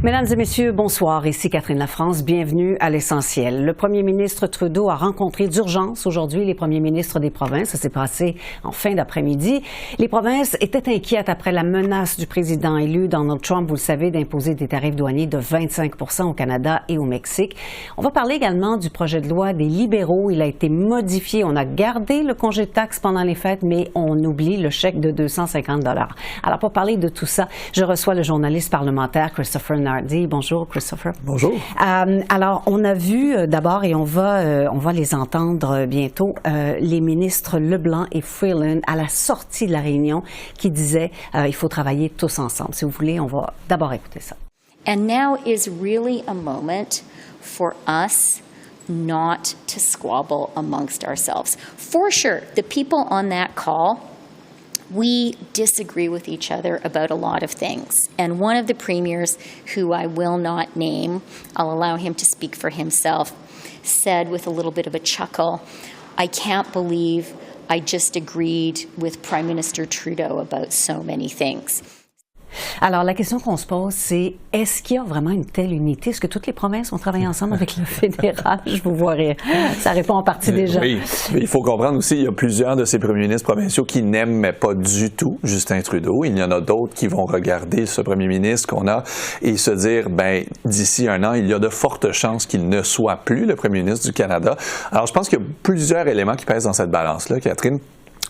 Mesdames et messieurs, bonsoir. Ici Catherine Lafrance. Bienvenue à l'Essentiel. Le premier ministre Trudeau a rencontré d'urgence aujourd'hui les premiers ministres des provinces. Ça s'est passé en fin d'après-midi. Les provinces étaient inquiètes après la menace du président élu Donald Trump, vous le savez, d'imposer des tarifs douaniers de 25 % au Canada et au Mexique. On va parler également du projet de loi des libéraux. Il a été modifié. On a gardé le congé de taxe pendant les fêtes, mais on oublie le chèque de 250 $. Alors, pour parler de tout ça, je reçois le journaliste parlementaire Christopher Nardi. Bonjour, Christopher. Bonjour. Alors, on a vu d'abord, et on va les entendre bientôt, les ministres Leblanc et Freeland à la sortie de la réunion qui disaient il faut travailler tous ensemble. Si vous voulez, on va d'abord écouter ça. And now is really a moment for us not to squabble amongst ourselves. For sure, the people on that call, we disagree with each other about a lot of things. And one of the premiers, who I will not name, I'll allow him to speak for himself, said with a little bit of a chuckle, "I can't believe I just agreed with Prime Minister Trudeau about so many things." Alors, la question qu'on se pose, c'est est-ce qu'il y a vraiment une telle unité? Est-ce que toutes les provinces vont travailler ensemble avec le fédéral? Je vous vois rire. Ça répond en partie déjà. Oui, mais il faut comprendre aussi, il y a plusieurs de ces premiers ministres provinciaux qui n'aiment pas du tout Justin Trudeau. Il y en a d'autres qui vont regarder ce premier ministre qu'on a et se dire, ben d'ici un an, il y a de fortes chances qu'il ne soit plus le premier ministre du Canada. Alors, je pense qu'il y a plusieurs éléments qui pèsent dans cette balance-là, Catherine.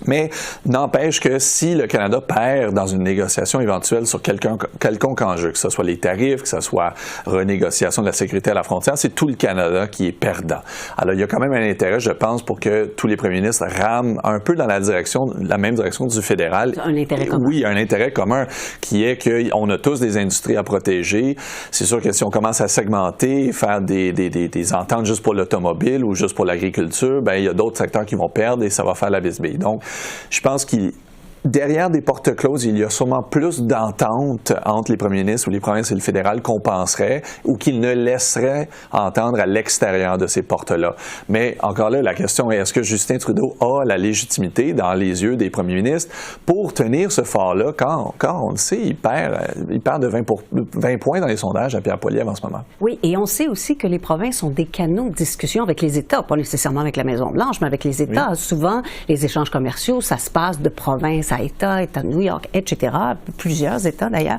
Mais n'empêche que si le Canada perd dans une négociation éventuelle sur quelconque enjeu, que ce soit les tarifs, que ce soit renégociation de la sécurité à la frontière, c'est tout le Canada qui est perdant. Alors, il y a quand même un intérêt, je pense, pour que tous les premiers ministres rament un peu dans la même direction du fédéral. Un intérêt commun. Oui, un intérêt commun qui est qu'on a tous des industries à protéger. C'est sûr que si on commence à segmenter, faire des ententes juste pour l'automobile ou juste pour l'agriculture, ben il y a d'autres secteurs qui vont perdre et ça va faire la bisbille. Donc, je pense qu'il derrière des portes closes, il y a sûrement plus d'entente entre les premiers ministres ou les provinces et le fédéral qu'on penserait ou qu'ils ne laisseraient entendre à l'extérieur de ces portes-là. Mais encore là, la question est, est-ce que Justin Trudeau a la légitimité dans les yeux des premiers ministres pour tenir ce fort-là quand on le sait, il perd de 20 points dans les sondages à Pierre Poilievre en ce moment. Oui, et on sait aussi que les provinces ont des canaux de discussion avec les États, pas nécessairement avec la Maison-Blanche, mais avec les États. Oui. Souvent, les échanges commerciaux, ça se passe de province à État de New York, etc., plusieurs États d'ailleurs.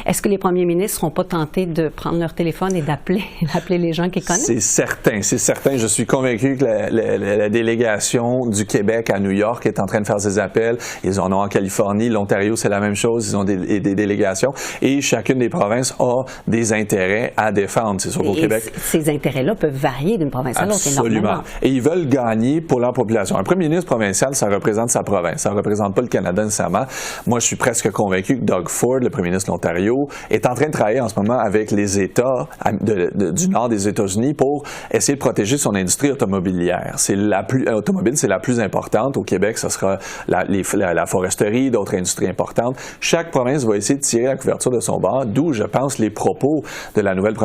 Est-ce que les premiers ministres n'ont pas tenté de prendre leur téléphone et d'appeler les gens qu'ils connaissent? C'est certain. Je suis convaincu que la délégation du Québec à New York est en train de faire ses appels. Ils en ont en Californie, l'Ontario, c'est la même chose. Ils ont des délégations et chacune des provinces a des intérêts à défendre. C'est sûr qu'au Québec... Ces intérêts-là peuvent varier d'une province à l'autre énormément. Absolument. Et ils veulent gagner pour leur population. Un premier ministre provincial, ça représente sa province. Ça ne représente pas le Canada nécessairement. Moi, je suis presque convaincu que Doug Ford, le premier ministre de l'Ontario, est en train de travailler en ce moment avec les États du nord des États-Unis pour essayer de protéger son industrie automobilière. Automobile, c'est la plus importante. Au Québec, ce sera la foresterie, d'autres industries importantes. Chaque province va essayer de tirer la couverture de son bord, d'où, je pense, les propos de la nouvelle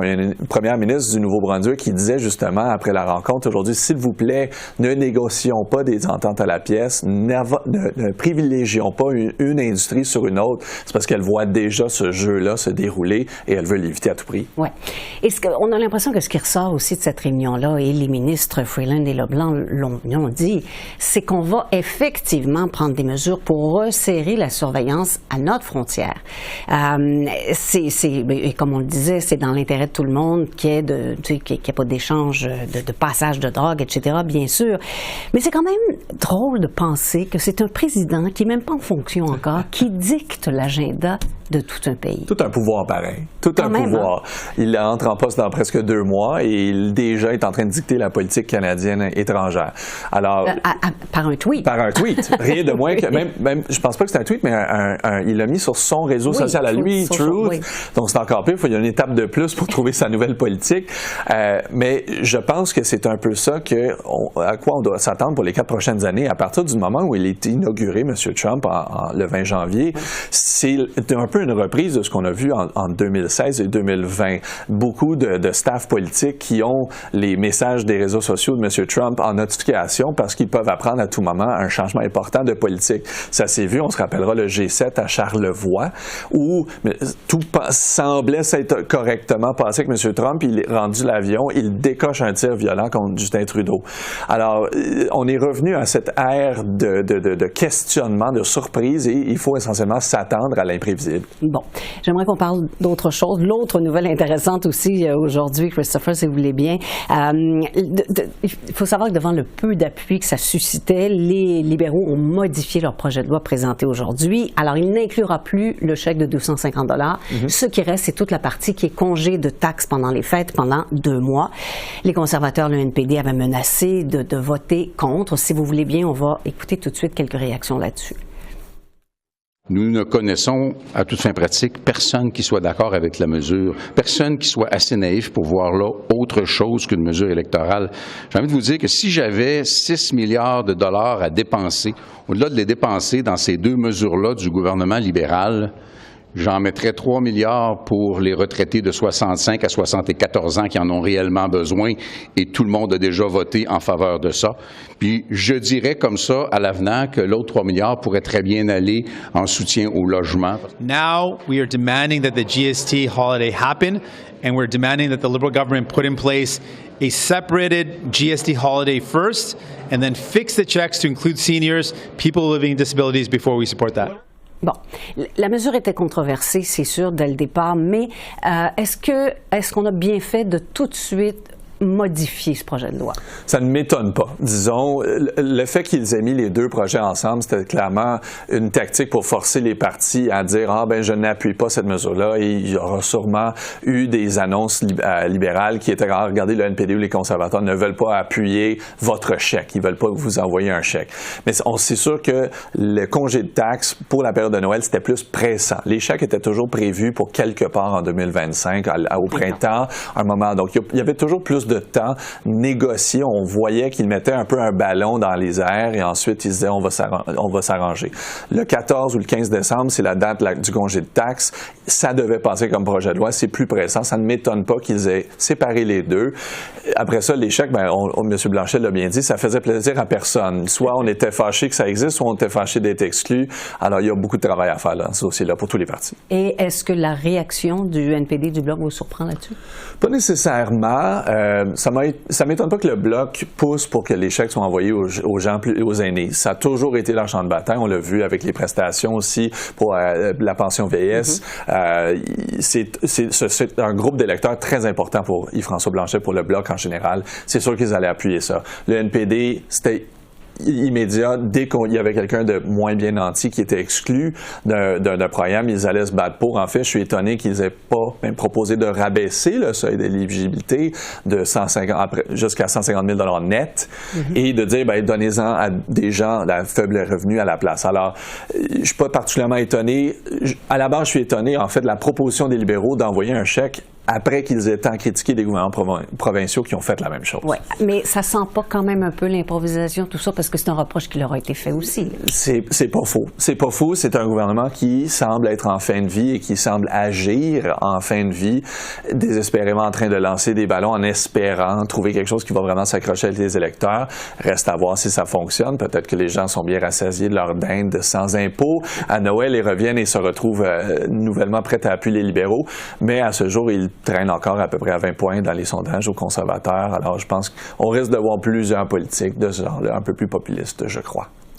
première ministre du Nouveau-Brunswick qui disait justement, après la rencontre aujourd'hui, s'il vous plaît, ne négocions pas des ententes à la pièce, ne privilégions pas une industrie sur une autre, c'est parce qu'elle voit déjà ce jeu-là se dérouler et elle veut l'éviter à tout prix. Oui. Et on a l'impression que ce qui ressort aussi de cette réunion-là, et les ministres Freeland et Leblanc l'ont dit, c'est qu'on va effectivement prendre des mesures pour resserrer la surveillance à notre frontière. Et comme on le disait, c'est dans l'intérêt de tout le monde qu'il n'y ait pas d'échange, de passage de drogue, etc., bien sûr. Mais c'est quand même drôle de penser que c'est un président qui n'est même pas en fonction encore, qui dicte l'agenda de tout un pays. Tout un pouvoir pareil. Tout un pouvoir. Hein? Il entre en poste dans presque 2 mois et il déjà est en train de dicter la politique canadienne étrangère. Alors, par un tweet. Par un tweet. Rien de moins que... Même, je pense pas que c'est un tweet, mais il l'a mis sur son réseau social à lui, Truth. Oui. Donc, c'est encore pire. Il y a une étape de plus pour trouver sa nouvelle politique. Mais je pense que c'est un peu ça à quoi on doit s'attendre pour les 4 prochaines années. À partir du moment où il a été inauguré, M. Trump, le 20 janvier, c'est un peu peu une reprise de ce qu'on a vu en 2016 et 2020. Beaucoup de staff politiques qui ont les messages des réseaux sociaux de M. Trump en notification parce qu'ils peuvent apprendre à tout moment un changement important de politique. Ça s'est vu, on se rappellera le G7 à Charlevoix, où tout semblait s'être correctement passé avec M. Trump. Il est rendu l'avion, il décoche un tir violent contre Justin Trudeau. Alors, on est revenu à cette ère de questionnement, de surprise, et il faut essentiellement s'attendre à l'imprévisible. Bon, j'aimerais qu'on parle d'autre chose. L'autre nouvelle intéressante aussi aujourd'hui, Christopher, si vous voulez bien, il faut savoir que devant le peu d'appui que ça suscitait, les libéraux ont modifié leur projet de loi présenté aujourd'hui. Alors, il n'inclura plus le chèque de 250 $. Ce qui reste, c'est toute la partie qui est congé de taxes pendant les fêtes pendant 2 mois. Les conservateurs, le NPD, avaient menacé de voter contre. Si vous voulez bien, on va écouter tout de suite quelques réactions là-dessus. Nous ne connaissons, à toute fin pratique, personne qui soit d'accord avec la mesure, personne qui soit assez naïf pour voir là autre chose qu'une mesure électorale. J'ai envie de vous dire que si j'avais 6 milliards de dollars à dépenser, au-delà de les dépenser dans ces 2 mesures-là du gouvernement libéral, j'en mettrais 3 milliards pour les retraités de 65 à 74 ans qui en ont réellement besoin, et tout le monde a déjà voté en faveur de ça. Puis je dirais comme ça à l'avenant que l'autre 3 milliards pourrait très bien aller en soutien au logement. Now we are demanding that the GST holiday happen, and we're demanding that the Liberal government put in place a separated GST holiday first, and then fix the checks to include seniors, people living with disabilities before we support that. Bon, la mesure était controversée, c'est sûr, dès le départ, mais est-ce qu'on a bien fait de tout de suite modifier ce projet de loi? Ça ne m'étonne pas. Disons, le fait qu'ils aient mis les 2 projets ensemble, c'était clairement une tactique pour forcer les partis à dire « Ah, ben je n'appuie pas cette mesure-là » et il y aura sûrement eu des annonces libérales qui étaient « Ah, regardez, le NPD ou les conservateurs ne veulent pas appuyer votre chèque. Ils veulent pas que vous envoyiez un chèque. » Mais c'est sûr que le congé de taxes pour la période de Noël, c'était plus pressant. Les chèques étaient toujours prévus pour quelque part en 2025, au printemps, un moment. Donc, il y avait toujours plus de temps négocié. On voyait qu'ils mettaient un peu un ballon dans les airs et ensuite ils disaient on va s'arranger. Le 14 ou le 15 décembre, c'est la date du congé de taxes. Ça devait passer comme projet de loi. C'est plus pressant. Ça ne m'étonne pas qu'ils aient séparé les 2. Après ça, les chèques, M. Blanchet l'a bien dit, ça faisait plaisir à personne. Soit on était fâché que ça existe, soit on était fâché d'être exclu. Alors, il y a beaucoup de travail à faire là, ce dossier-là, pour tous les partis. Et est-ce que la réaction du NPD, du Bloc, vous surprend là-dessus? Pas nécessairement. Ça m'étonne pas que le Bloc pousse pour que les chèques soient envoyés aux gens, aux aînés. Ça a toujours été leur champ de bataille. On l'a vu avec les prestations aussi pour la pension vieillesse. C'est un groupe d'électeurs très important pour Yves-François Blanchet, pour le Bloc en général. C'est sûr qu'ils allaient appuyer ça. Le NPD, c'était immédiat. Dès qu'il y avait quelqu'un de moins bien nanti qui était exclu d'un programme, ils allaient se battre pour. En fait, je suis étonné qu'ils n'aient pas même proposé de rabaisser le seuil d'éligibilité de jusqu'à 150 000 net et de dire, donnez-en à des gens à faible revenu à la place. Alors, je suis pas particulièrement étonné. À la base, je suis étonné, en fait, de la proposition des libéraux d'envoyer un chèque après qu'ils aient tant critiqué des gouvernements provinciaux qui ont fait la même chose. Oui, mais ça sent pas quand même un peu l'improvisation, tout ça, parce que c'est un reproche qui leur a été fait aussi. C'est pas faux. C'est pas faux. C'est un gouvernement qui semble être en fin de vie et qui semble agir en fin de vie, désespérément en train de lancer des ballons en espérant trouver quelque chose qui va vraiment s'accrocher avec les électeurs. Reste à voir si ça fonctionne. Peut-être que les gens sont bien rassasiés de leur dinde sans impôts à Noël et reviennent et se retrouvent nouvellement prêts à appuyer les libéraux. Mais à ce jour, ils traînent encore à peu près à 20 points dans les sondages aux conservateurs. Alors, je pense qu'on risque de voir plusieurs politiques de ce genre-là, un peu plus populistes, je crois.